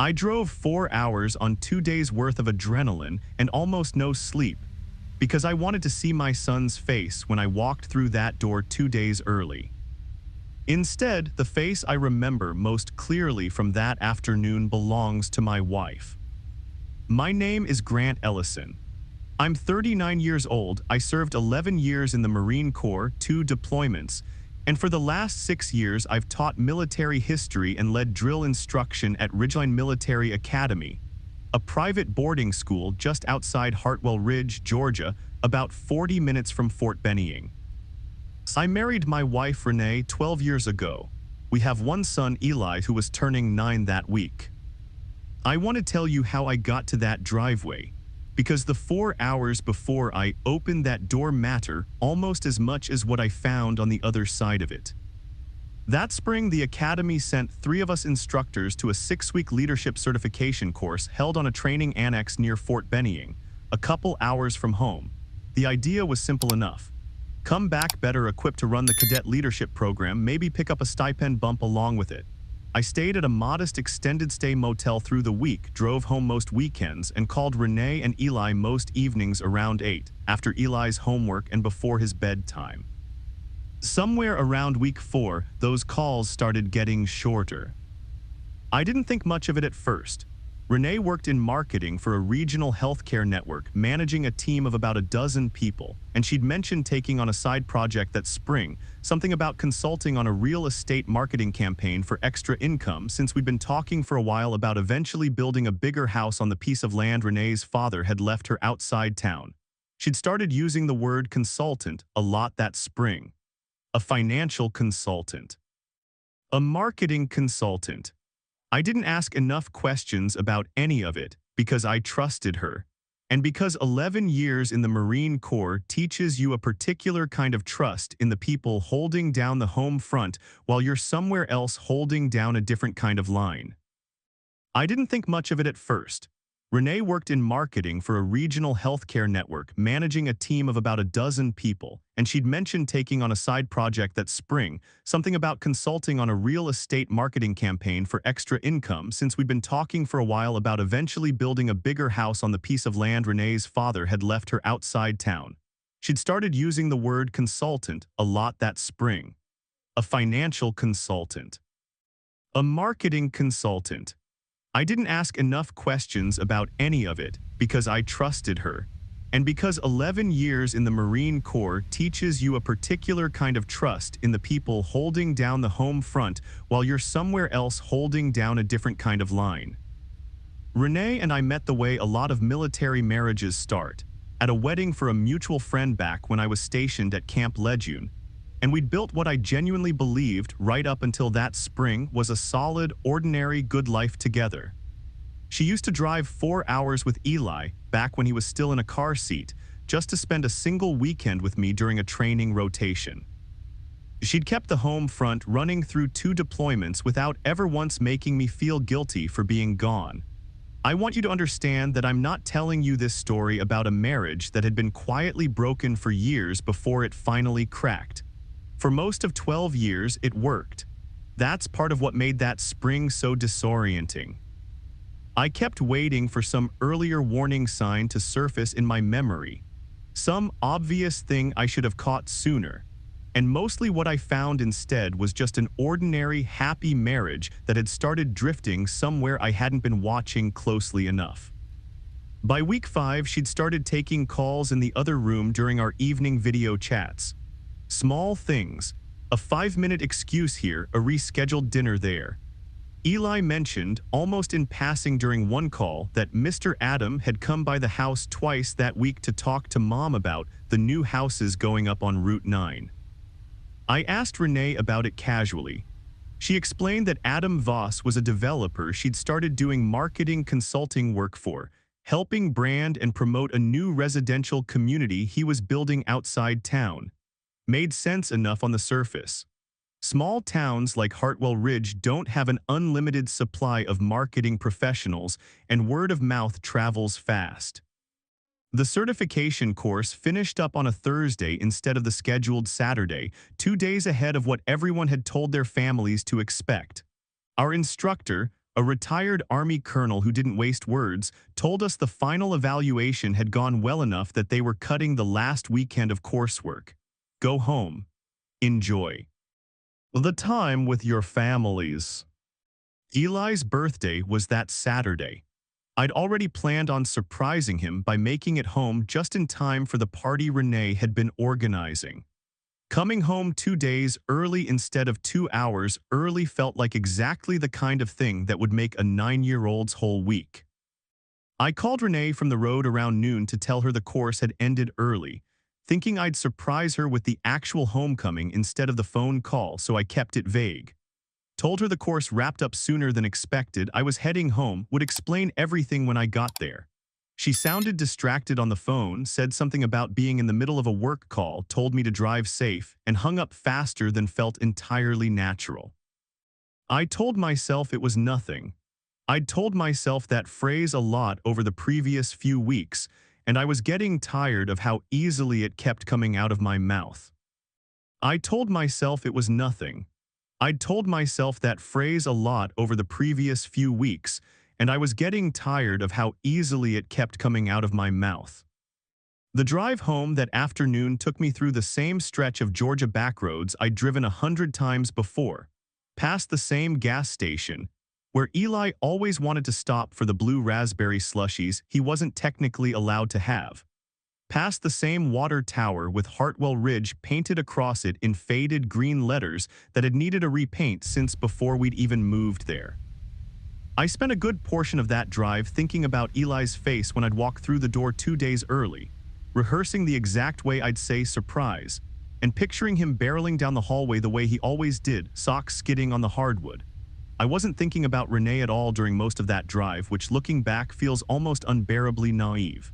I drove 4 hours on 2 days worth of adrenaline and almost no sleep because I wanted to see my son's face when I walked through that door 2 days early. Instead, the face I remember most clearly from that afternoon belongs to my wife. My name is Grant Ellison. I'm 39 years old. I served 11 years in the Marine Corps, 2 deployments, and for the last 6 years I've taught military history and led drill instruction at Ridgeline Military Academy, a private boarding school just outside Hartwell Ridge, Georgia, about 40 minutes from Fort Benning. I married my wife Renee 12 years ago. We have one son, Eli, who was turning 9 that week. I want to tell you how I got to that driveway, because the 4 hours before I opened that door matter almost as much as what I found on the other side of it. That spring, the Academy sent 3 of us instructors to a 6-week leadership certification course held on a training annex near Fort Benning, a couple hours from home. The idea was simple enough. Come back better equipped to run the cadet leadership program, maybe pick up a stipend bump along with it. I stayed at a modest extended stay motel through the week, drove home most weekends, and called Renee and Eli most evenings around 8, after Eli's homework and before his bedtime. Somewhere around week 4, those calls started getting shorter. I didn't think much of it at first. Renee worked in marketing for a regional healthcare network, managing a team of about a dozen people, and she'd mentioned taking on a side project that spring, something about consulting on a real estate marketing campaign for extra income, since we'd been talking for a while about eventually building a bigger house on the piece of land Renee's father had left her outside town. She'd started using the word consultant a lot that spring. A financial consultant. A marketing consultant. I didn't ask enough questions about any of it because I trusted her, and because 11 years in the Marine Corps teaches you a particular kind of trust in the people holding down the home front while you're somewhere else holding down a different kind of line. I didn't think much of it at first. Renee worked in marketing for a regional healthcare network, managing a team of about a dozen people, and she'd mentioned taking on a side project that spring, something about consulting on a real estate marketing campaign for extra income, since we'd been talking for a while about eventually building a bigger house on the piece of land Renee's father had left her outside town. She'd started using the word consultant a lot that spring. A financial consultant. A marketing consultant. I didn't ask enough questions about any of it because I trusted her, and because 11 years in the Marine Corps teaches you a particular kind of trust in the people holding down the home front while you're somewhere else holding down a different kind of line. Renee and I met the way a lot of military marriages start, at a wedding for a mutual friend back when I was stationed at Camp Lejeune, and we'd built what I genuinely believed right up until that spring was a solid, ordinary, good life together. She used to drive 4 hours with Eli, back when he was still in a car seat, just to spend a single weekend with me during a training rotation. She'd kept the home front running through 2 deployments without ever once making me feel guilty for being gone. I want you to understand that I'm not telling you this story about a marriage that had been quietly broken for years before it finally cracked. For most of 12 years, it worked. That's part of what made that spring so disorienting. I kept waiting for some earlier warning sign to surface in my memory, some obvious thing I should have caught sooner, and mostly what I found instead was just an ordinary, happy marriage that had started drifting somewhere I hadn't been watching closely enough. By week 5, she'd started taking calls in the other room during our evening video chats. Small things, a 5-minute excuse here, a rescheduled dinner there. Eli mentioned, almost in passing during one call, that Mr. Adam had come by the house twice that week to talk to Mom about the new houses going up on Route 9. I asked Renee about it casually. She explained that Adam Voss was a developer she'd started doing marketing consulting work for, helping brand and promote a new residential community he was building outside town. Made sense enough on the surface. Small towns like Hartwell Ridge don't have an unlimited supply of marketing professionals, and word of mouth travels fast. The certification course finished up on a Thursday instead of the scheduled Saturday, 2 days ahead of what everyone had told their families to expect. Our instructor, A retired Army colonel who didn't waste words told us the final evaluation had gone well enough that they were cutting the last weekend of coursework. Go home. Enjoy the time with your families. Eli's birthday was that Saturday. I'd already planned on surprising him by making it home just in time for the party Renee had been organizing. Coming home 2 days early instead of 2 hours early felt like exactly the kind of thing that would make a 9-year-old's whole week. I called Renee from the road around noon to tell her the course had ended early, thinking I'd surprise her with the actual homecoming instead of the phone call, so I kept it vague. Told her the course wrapped up sooner than expected, I was heading home, would explain everything when I got there. She sounded distracted on the phone, said something about being in the middle of a work call, told me to drive safe, and hung up faster than felt entirely natural. I told myself it was nothing. I'd told myself that phrase a lot over the previous few weeks, and I was getting tired of how easily it kept coming out of my mouth. I told myself it was nothing. I'd told myself that phrase a lot over the previous few weeks, and I was getting tired of how easily it kept coming out of my mouth. The drive home that afternoon took me through the same stretch of Georgia backroads I'd driven 100 times before, past the same gas station, where Eli always wanted to stop for the blue raspberry slushies he wasn't technically allowed to have, past the same water tower with Hartwell Ridge painted across it in faded green letters that had needed a repaint since before we'd even moved there. I spent a good portion of that drive thinking about Eli's face when I'd walk through the door 2 days early, rehearsing the exact way I'd say surprise, and picturing him barreling down the hallway the way he always did, socks skidding on the hardwood. I wasn't thinking about Renee at all during most of that drive, which looking back feels almost unbearably naive.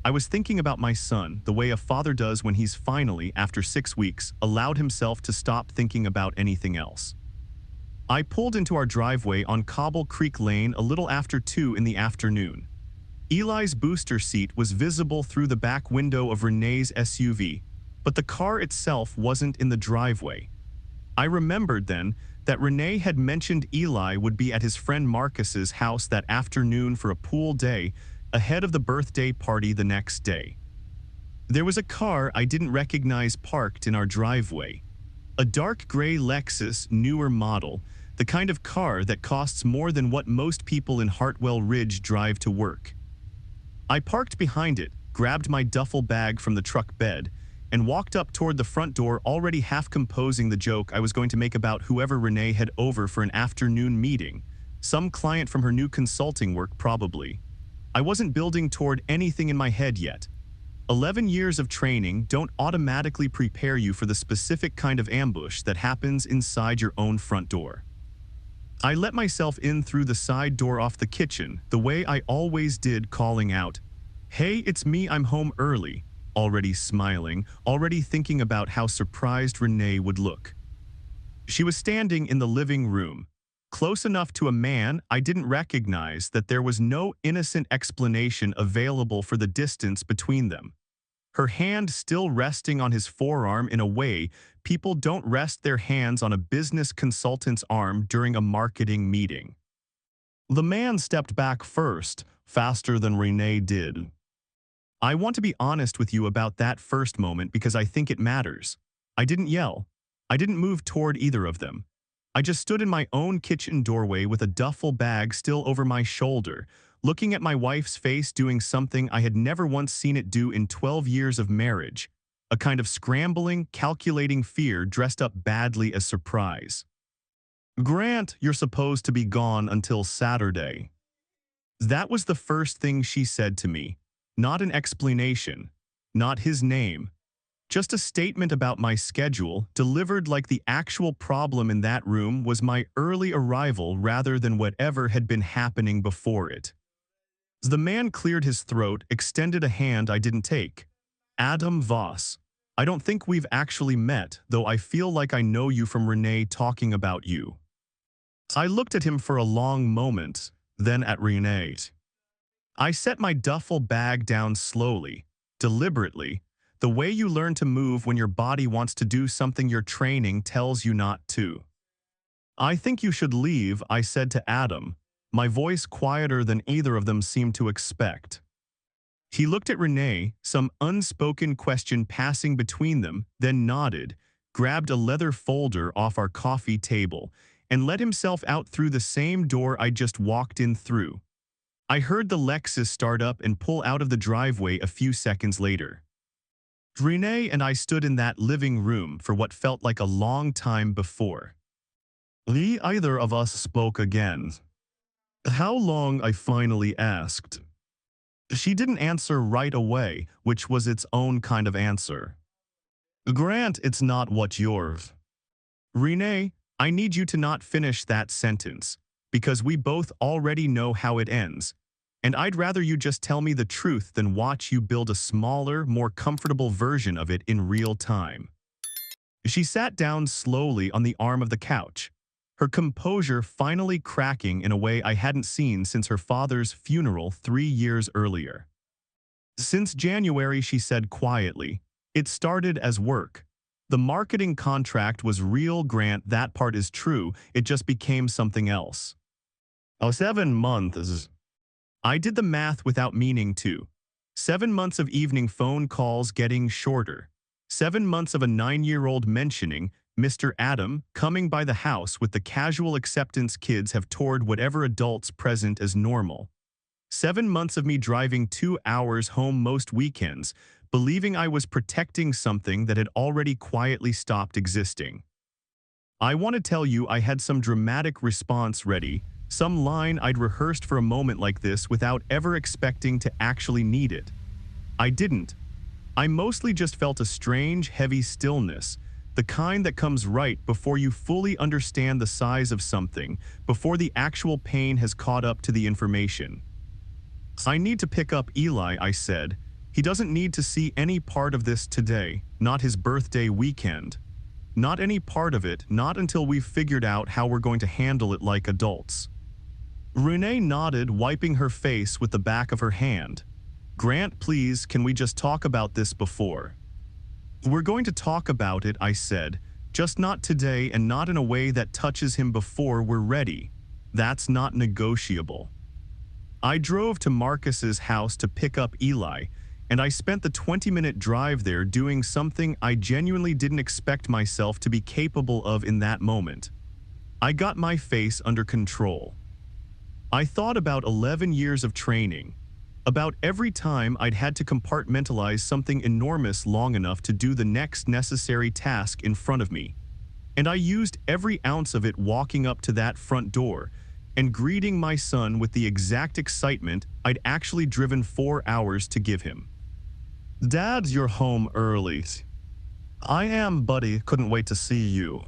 I was thinking about my son, the way a father does when he's finally, after 6 weeks, allowed himself to stop thinking about anything else. I pulled into our driveway on Cobble Creek Lane a little after 2 in the afternoon. Eli's booster seat was visible through the back window of Renee's SUV, but the car itself wasn't in the driveway. I remembered then that Renee had mentioned Eli would be at his friend Marcus's house that afternoon for a pool day ahead of the birthday party the next day. There was a car I didn't recognize parked in our driveway. A dark gray Lexus, newer model, the kind of car that costs more than what most people in Hartwell Ridge drive to work. I parked behind it, grabbed my duffel bag from the truck bed, and walked up toward the front door, already half composing the joke I was going to make about whoever Renee had over for an afternoon meeting. Some client from her new consulting work, probably. I wasn't building toward anything in my head yet. 11 years of training don't automatically prepare you for the specific kind of ambush that happens inside your own front door. I let myself in through the side door off the kitchen, the way I always did, calling out, "Hey, it's me, I'm home early," already smiling, already thinking about how surprised Renee would look. She was standing in the living room, close enough to a man I didn't recognize that there was no innocent explanation available for the distance between them. Her hand still resting on his forearm in a way people don't rest their hands on a business consultant's arm during a marketing meeting. The man stepped back first, faster than Renee did. I want to be honest with you about that first moment because I think it matters. I didn't yell. I didn't move toward either of them. I just stood in my own kitchen doorway with a duffel bag still over my shoulder, looking at my wife's face doing something I had never once seen it do in 12 years of marriage, a kind of scrambling, calculating fear dressed up badly as surprise. "Grant, you're supposed to be gone until Saturday." That was the first thing she said to me, not an explanation, not his name. Just a statement about my schedule, delivered like the actual problem in that room was my early arrival rather than whatever had been happening before it. The man cleared his throat, extended a hand I didn't take. "Adam Voss. I don't think we've actually met, though I feel like I know you from Renee talking about you." I looked at him for a long moment, then at Renee. I set my duffel bag down slowly, deliberately, the way you learn to move when your body wants to do something your training tells you not to. "I think you should leave," I said to Adam, my voice quieter than either of them seemed to expect. He looked at Renee, some unspoken question passing between them, then nodded, grabbed a leather folder off our coffee table, and let himself out through the same door I just walked in through. I heard the Lexus start up and pull out of the driveway a few seconds later. Renee and I stood in that living room for what felt like a long time before. Either of us spoke again. How long, I finally asked. She didn't answer right away, which was its own kind of answer. Grant, it's not what you're. Renee, I need you to not finish that sentence, because we both already know how it ends, and I'd rather you just tell me the truth than watch you build a smaller, more comfortable version of it in real time. She sat down slowly on the arm of the couch, her composure finally cracking in a way I hadn't seen since her father's funeral 3 years earlier. Since January, she said quietly, it started as work. The marketing contract was real, Grant, that part is true, it just became something else. 7 months. I did the math without meaning to. 7 months of evening phone calls getting shorter. 7 months of a 9-year-old mentioning Mr. Adam coming by the house with the casual acceptance kids have toward whatever adults present as normal. 7 months of me driving 2 hours home most weekends, believing I was protecting something that had already quietly stopped existing. I want to tell you I had some dramatic response ready, some line I'd rehearsed for a moment like this without ever expecting to actually need it. I didn't. I mostly just felt a strange, heavy stillness, the kind that comes right before you fully understand the size of something, before the actual pain has caught up to the information. I need to pick up Eli, I said. He doesn't need to see any part of this today, not his birthday weekend. Not any part of it, not until we've figured out how we're going to handle it like adults. Renee nodded, wiping her face with the back of her hand. Grant, please, can we just talk about this before? We're going to talk about it, I said, just not today and not in a way that touches him before we're ready. That's not negotiable. I drove to Marcus's house to pick up Eli, and I spent the 20-minute drive there doing something I genuinely didn't expect myself to be capable of in that moment. I got my face under control. I thought about 11 years of training, about every time I'd had to compartmentalize something enormous long enough to do the next necessary task in front of me. And I used every ounce of it walking up to that front door and greeting my son with the exact excitement I'd actually driven 4 hours to give him. Dad, you're home early. I am, buddy, couldn't wait to see you.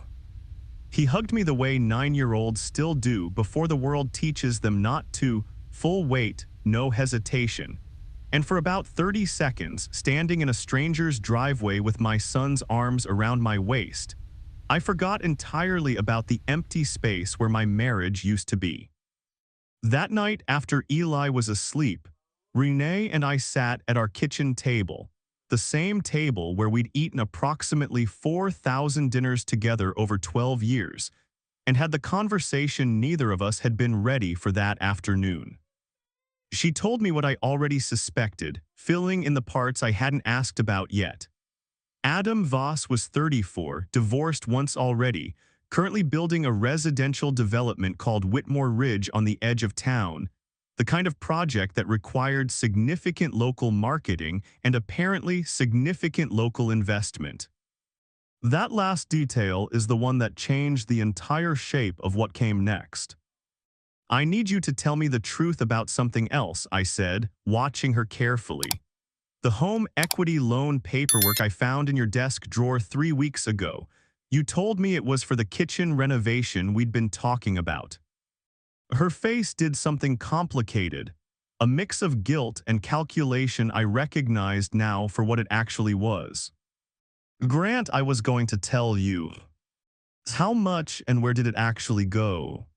He hugged me the way 9-year-olds still do before the world teaches them not to, full weight, no hesitation. And for about 30 seconds, standing in a stranger's driveway with my son's arms around my waist, I forgot entirely about the empty space where my marriage used to be. That night, after Eli was asleep, Renee and I sat at our kitchen table, the same table where we'd eaten approximately 4,000 dinners together over 12 years, and had the conversation neither of us had been ready for that afternoon. She told me what I already suspected, filling in the parts I hadn't asked about yet. Adam Voss was 34, divorced once already, currently building a residential development called Whitmore Ridge on the edge of town, the kind of project that required significant local marketing and apparently significant local investment. That last detail is the one that changed the entire shape of what came next. I need you to tell me the truth about something else, I said, watching her carefully. The home equity loan paperwork I found in your desk drawer 3 weeks ago. You told me it was for the kitchen renovation we'd been talking about. Her face did something complicated, a mix of guilt and calculation I recognized now for what it actually was. Grant, I was going to tell you. How much and where did it actually go?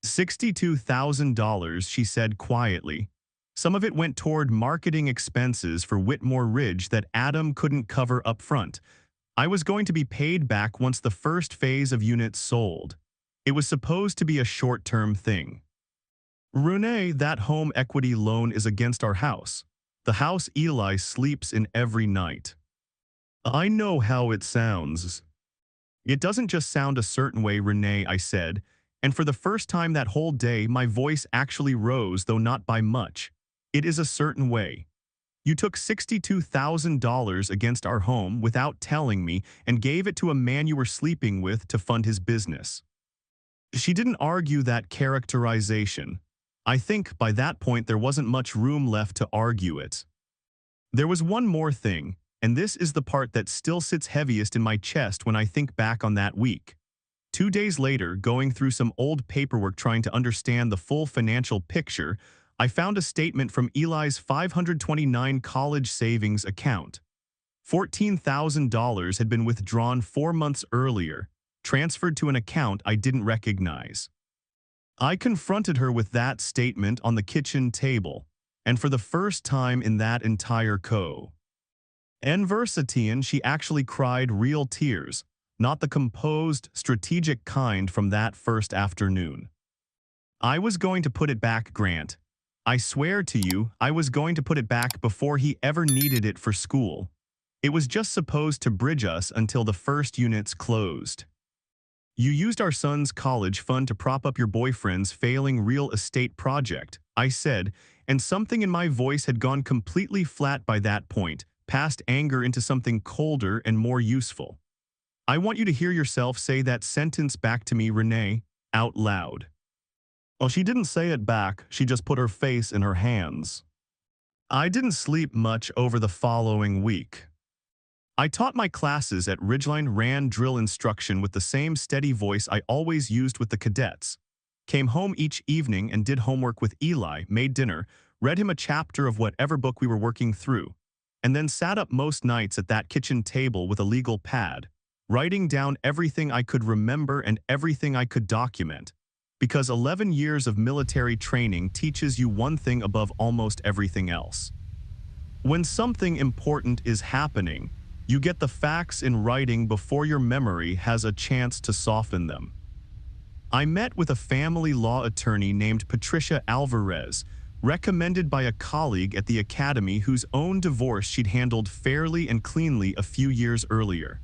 $62,000, she said quietly. Some of it went toward marketing expenses for Whitmore Ridge that Adam couldn't cover up front. I was going to be paid back once the first phase of units sold. It was supposed to be a short-term thing. Renee, that home equity loan is against our house. The house Eli sleeps in every night. I know how it sounds. It doesn't just sound a certain way, Renee, I said, and for the first time that whole day my voice actually rose, though not by much. It is a certain way. You took $62,000 against our home without telling me and gave it to a man you were sleeping with to fund his business. She didn't argue that characterization. I think by that point there wasn't much room left to argue it. There was one more thing, and this is the part that still sits heaviest in my chest when I think back on that week. 2 days later, going through some old paperwork trying to understand the full financial picture, I found a statement from Eli's 529 college savings account. $14,000 had been withdrawn 4 months earlier, transferred to an account I didn't recognize. I confronted her with that statement on the kitchen table, and for the first time in that entire conversation, she actually cried real tears, not the composed, strategic kind from that first afternoon. I was going to put it back, Grant. I swear to you, I was going to put it back before he ever needed it for school. It was just supposed to bridge us until the first units closed. You used our son's college fund to prop up your boyfriend's failing real estate project, I said, and something in my voice had gone completely flat by that point, past anger into something colder and more useful. I want you to hear yourself say that sentence back to me, Renee, out loud. Well, she didn't say it back, she just put her face in her hands. I didn't sleep much over the following week. I taught my classes at Ridgeline, ran drill instruction with the same steady voice I always used with the cadets. Came home each evening and did homework with Eli, made dinner, read him a chapter of whatever book we were working through, and then sat up most nights at that kitchen table with a legal pad, writing down everything I could remember and everything I could document. Because 11 years of military training teaches you one thing above almost everything else. When something important is happening, you get the facts in writing before your memory has a chance to soften them. I met with a family law attorney named Patricia Alvarez, recommended by a colleague at the academy whose own divorce she'd handled fairly and cleanly a few years earlier.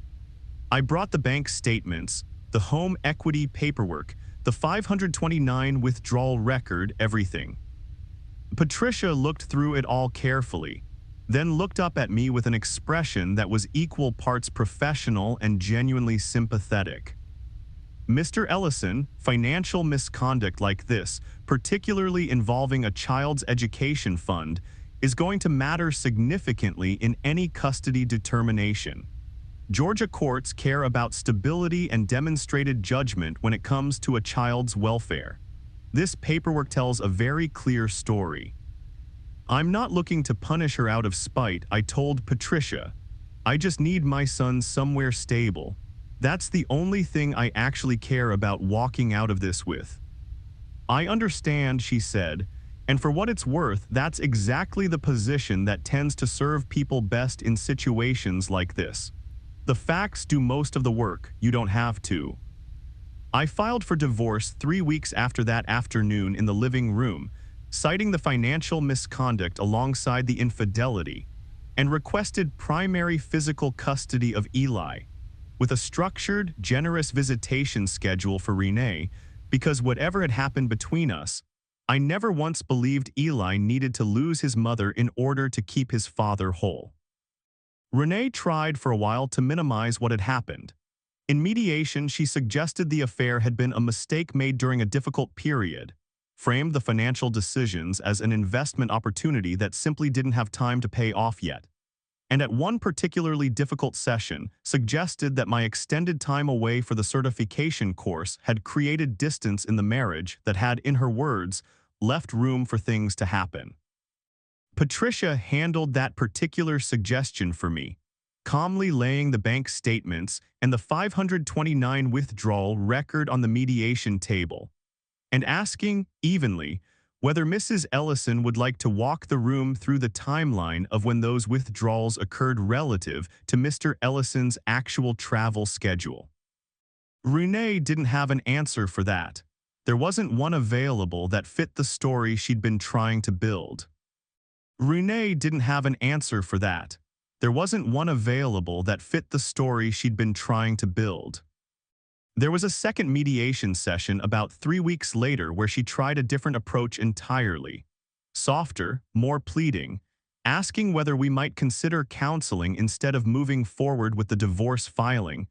I brought the bank statements, the home equity paperwork, the 529 withdrawal record, everything. Patricia looked through it all carefully, then looked up at me with an expression that was equal parts professional and genuinely sympathetic. Mr. Ellison, financial misconduct like this, particularly involving a child's education fund, is going to matter significantly in any custody determination. Georgia courts care about stability and demonstrated judgment when it comes to a child's welfare. This paperwork tells a very clear story. I'm not looking to punish her out of spite, I told Patricia. I just need my son somewhere stable. That's the only thing I actually care about walking out of this with. I understand, she said, and for what it's worth, that's exactly the position that tends to serve people best in situations like this. The facts do most of the work, you don't have to. I filed for divorce 3 weeks after that afternoon in the living room, citing the financial misconduct alongside the infidelity, and requested primary physical custody of Eli, with a structured, generous visitation schedule for Renee, because whatever had happened between us, I never once believed Eli needed to lose his mother in order to keep his father whole. Renee tried for a while to minimize what had happened. In mediation, she suggested the affair had been a mistake made during a difficult period, framed the financial decisions as an investment opportunity that simply didn't have time to pay off yet, and at one particularly difficult session, suggested that my extended time away for the certification course had created distance in the marriage that had, in her words, left room for things to happen. Patricia handled that particular suggestion for me, calmly laying the bank statements and the 529 withdrawal record on the mediation table, and asking, evenly, whether Mrs. Ellison would like to walk the room through the timeline of when those withdrawals occurred relative to Mr. Ellison's actual travel schedule. Renee didn't have an answer for that. There wasn't one available that fit the story she'd been trying to build. Renee didn't have an answer for that. There wasn't one available that fit the story she'd been trying to build. There was a second mediation session about 3 weeks later where she tried a different approach entirely. Softer, more pleading, asking whether we might consider counseling instead of moving forward with the divorce filing,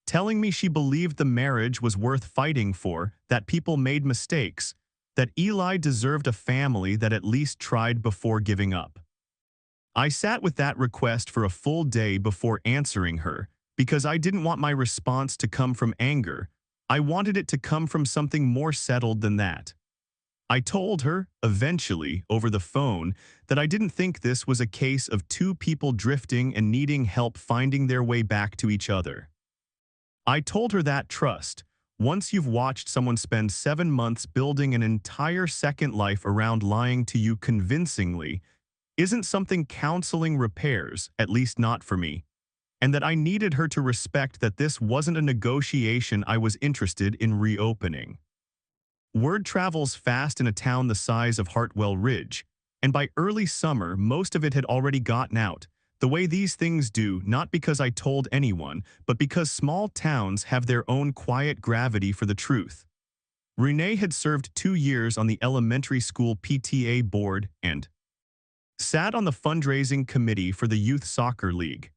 telling me she believed the marriage was worth fighting for, that people made mistakes, that Eli deserved a family that at least tried before giving up. I sat with that request for a full day before answering her, because I didn't want my response to come from anger. I wanted it to come from something more settled than that. I told her, eventually, over the phone, that I didn't think this was a case of two people drifting and needing help finding their way back to each other. I told her that trust, once you've watched someone spend 7 months building an entire second life around lying to you convincingly, isn't something counseling repairs, at least not for me, and that I needed her to respect that this wasn't a negotiation I was interested in reopening. Word travels fast in a town the size of Hartwell Ridge, and by early summer most of it had already gotten out, the way these things do, not because I told anyone, but because small towns have their own quiet gravity for the truth. Renee had served 2 years on the elementary school PTA board and sat on the fundraising committee for the youth soccer league.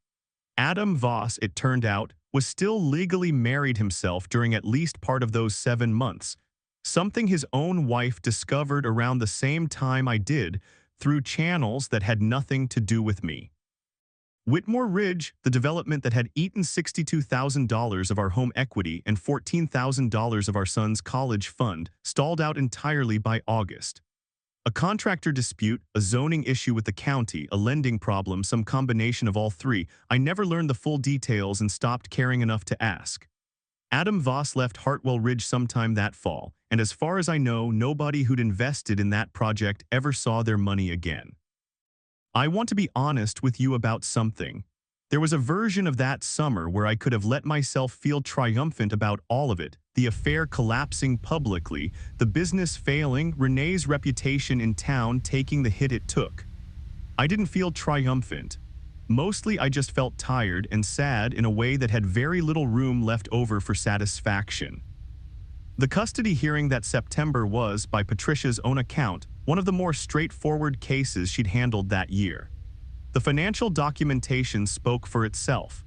Adam Voss, it turned out, was still legally married himself during at least part of those 7 months, something his own wife discovered around the same time I did through channels that had nothing to do with me. Whitmore Ridge, the development that had eaten $62,000 of our home equity and $14,000 of our son's college fund, stalled out entirely by August. A contractor dispute, a zoning issue with the county, a lending problem, some combination of all three. I never learned the full details and stopped caring enough to ask. Adam Voss left Hartwell Ridge sometime that fall, and as far as I know, nobody who'd invested in that project ever saw their money again. I want to be honest with you about something. There was a version of that summer where I could have let myself feel triumphant about all of it, the affair collapsing publicly, the business failing, Renee's reputation in town taking the hit it took. I didn't feel triumphant. Mostly I just felt tired and sad in a way that had very little room left over for satisfaction. The custody hearing that September was, by Patricia's own account, one of the more straightforward cases she'd handled that year. The financial documentation spoke for itself.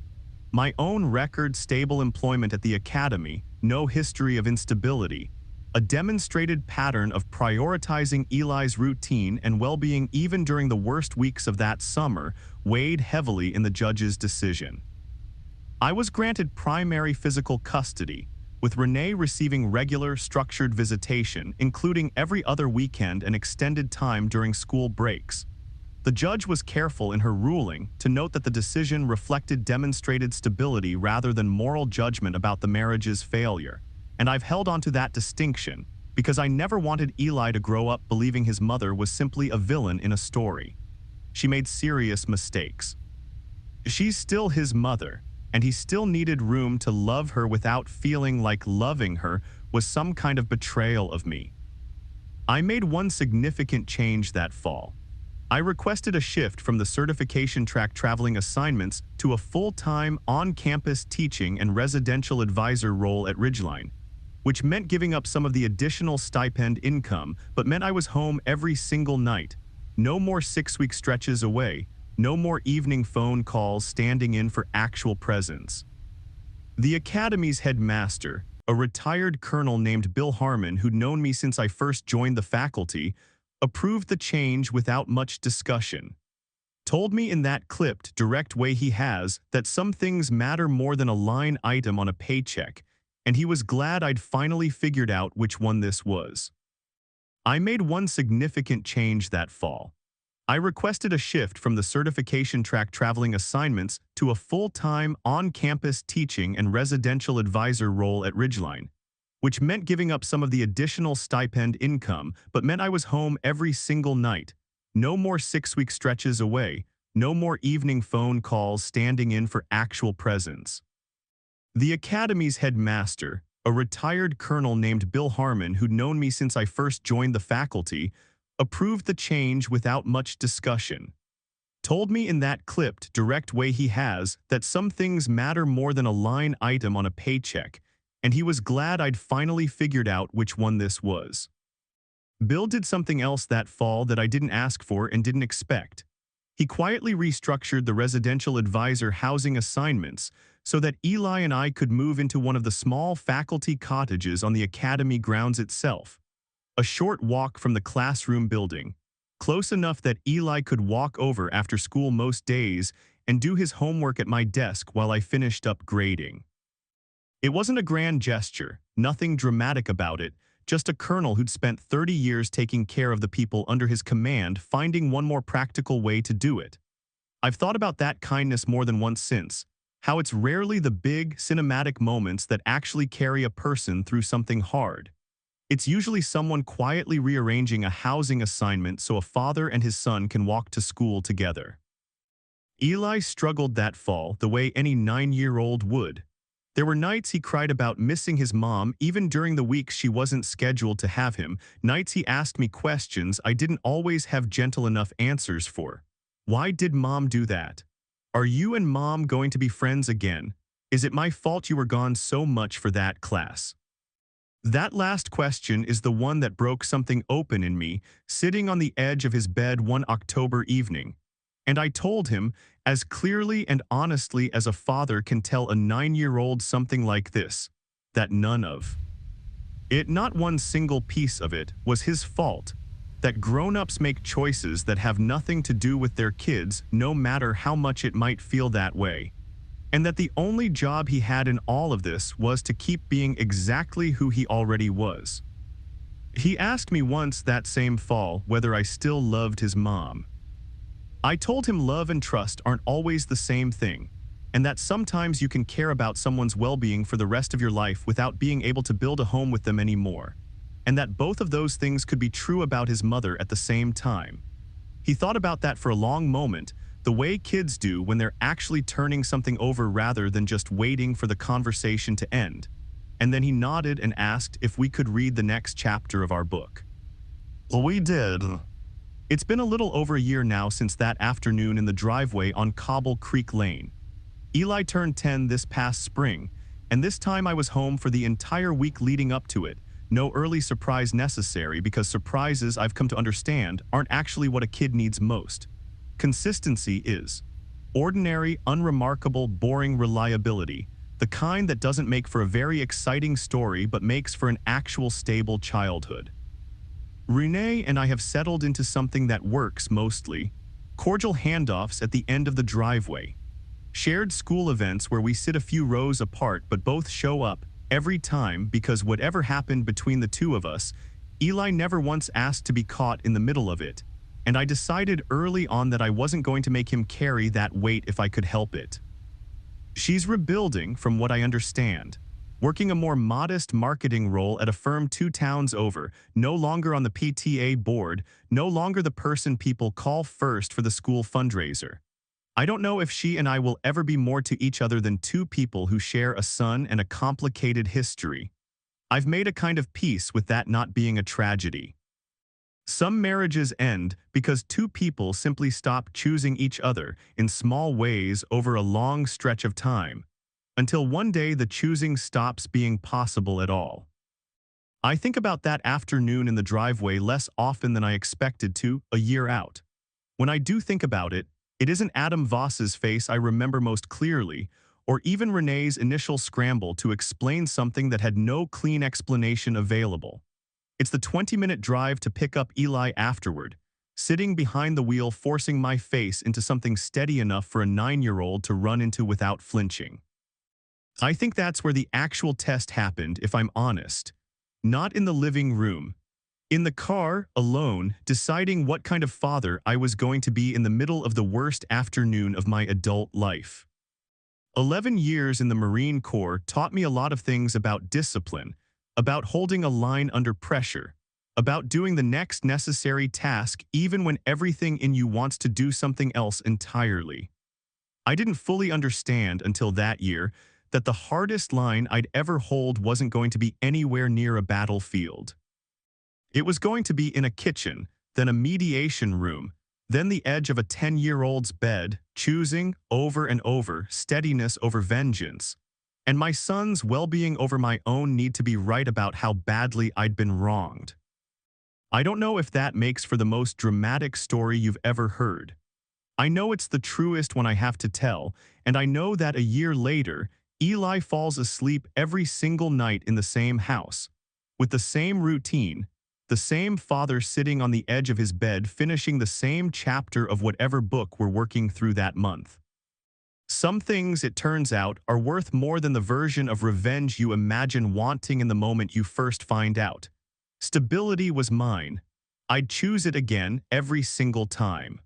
My own record, stable employment at the academy, no history of instability, a demonstrated pattern of prioritizing Eli's routine and well-being even during the worst weeks of that summer weighed heavily in the judge's decision. I was granted primary physical custody, with Renee receiving regular, structured visitation, including every other weekend and extended time during school breaks. The judge was careful in her ruling to note that the decision reflected demonstrated stability rather than moral judgment about the marriage's failure, and I've held on to that distinction because I never wanted Eli to grow up believing his mother was simply a villain in a story. She made serious mistakes. She's still his mother, and he still needed room to love her without feeling like loving her was some kind of betrayal of me. I made one significant change that fall. I requested a shift from the certification track traveling assignments to a full-time, on-campus teaching and residential advisor role at Ridgeline, which meant giving up some of the additional stipend income, but meant I was home every single night. No more 6-week stretches away. No more evening phone calls standing in for actual presence. The academy's headmaster, a retired colonel named Bill Harmon who'd known me since I first joined the faculty, approved the change without much discussion. Told me in that clipped, direct way he has that some things matter more than a line item on a paycheck, and he was glad I'd finally figured out which one this was. I made one significant change that fall. I requested a shift from the certification track traveling assignments to a full-time, on-campus teaching and residential advisor role at Ridgeline, which meant giving up some of the additional stipend income, but meant I was home every single night. No more 6-week stretches away. No more evening phone calls standing in for actual presence. The academy's headmaster, A retired colonel named Bill Harmon, who'd known me since I first joined the faculty, approved the change without much discussion. Told me in that clipped, direct way he has that some things matter more than a line item on a paycheck, and he was glad I'd finally figured out which one this was. Bill did something else that fall that I didn't ask for and didn't expect. He quietly restructured the residential advisor housing assignments so that Eli and I could move into one of the small faculty cottages on the academy grounds itself, a short walk from the classroom building, close enough that Eli could walk over after school most days and do his homework at my desk while I finished up grading. It wasn't a grand gesture, nothing dramatic about it, just a colonel who'd spent 30 years taking care of the people under his command finding one more practical way to do it. I've thought about that kindness more than once since, how it's rarely the big, cinematic moments that actually carry a person through something hard. It's usually someone quietly rearranging a housing assignment so a father and his son can walk to school together. Eli struggled that fall the way any 9-year-old would. There were nights he cried about missing his mom even during the weeks she wasn't scheduled to have him, nights he asked me questions I didn't always have gentle enough answers for. Why did mom do that? Are you and mom going to be friends again? Is it my fault you were gone so much for that class? That last question is the one that broke something open in me, sitting on the edge of his bed one October evening. And I told him, as clearly and honestly as a father can tell a 9-year-old something like this, that none of it, not one single piece of it, was his fault, that grown-ups make choices that have nothing to do with their kids, no matter how much it might feel that way, and that the only job he had in all of this was to keep being exactly who he already was. He asked me once that same fall whether I still loved his mom. I told him love and trust aren't always the same thing, and that sometimes you can care about someone's well-being for the rest of your life without being able to build a home with them anymore, and that both of those things could be true about his mother at the same time. He thought about that for a long moment, the way kids do when they're actually turning something over rather than just waiting for the conversation to end, and then he nodded and asked if we could read the next chapter of our book. We did. It's been a little over a year now since that afternoon in the driveway on Cobble Creek Lane. Eli turned 10 this past spring, and this time I was home for the entire week leading up to it. No early surprise necessary because surprises, I've come to understand, aren't actually what a kid needs most. Consistency is. Ordinary, unremarkable, boring reliability, the kind that doesn't make for a very exciting story but makes for an actual stable childhood. Renee and I have settled into something that works mostly. Cordial handoffs at the end of the driveway. Shared school events where we sit a few rows apart but both show up every time because whatever happened between the two of us, Eli never once asked to be caught in the middle of it, and I decided early on that I wasn't going to make him carry that weight if I could help it. She's rebuilding, from what I understand. Working a more modest marketing role at a firm 2 towns over, no longer on the PTA board, no longer the person people call first for the school fundraiser. I don't know if she and I will ever be more to each other than 2 people who share a son and a complicated history. I've made a kind of peace with that not being a tragedy. Some marriages end because 2 people simply stop choosing each other in small ways over a long stretch of time, until one day the choosing stops being possible at all. I think about that afternoon in the driveway less often than I expected to, a year out. When I do think about it, it isn't Adam Voss's face I remember most clearly, or even Renee's initial scramble to explain something that had no clean explanation available. It's the 20-minute drive to pick up Eli afterward, sitting behind the wheel forcing my face into something steady enough for a 9-year-old to run into without flinching. I think that's where the actual test happened, if I'm honest. Not in the living room. In the car, alone, deciding what kind of father I was going to be in the middle of the worst afternoon of my adult life. 11 years in the Marine Corps taught me a lot of things about discipline, about holding a line under pressure, about doing the next necessary task even when everything in you wants to do something else entirely. I didn't fully understand until that year that the hardest line I'd ever hold wasn't going to be anywhere near a battlefield. It was going to be in a kitchen, then a mediation room, then the edge of a 10-year-old's bed, choosing, over and over, steadiness over vengeance, and my son's well-being over my own need to be right about how badly I'd been wronged. I don't know if that makes for the most dramatic story you've ever heard. I know it's the truest one I have to tell, and I know that a year later, Eli falls asleep every single night in the same house, with the same routine, the same father sitting on the edge of his bed finishing the same chapter of whatever book we're working through that month. Some things, it turns out, are worth more than the version of revenge you imagine wanting in the moment you first find out. Stability was mine. I'd choose it again every single time.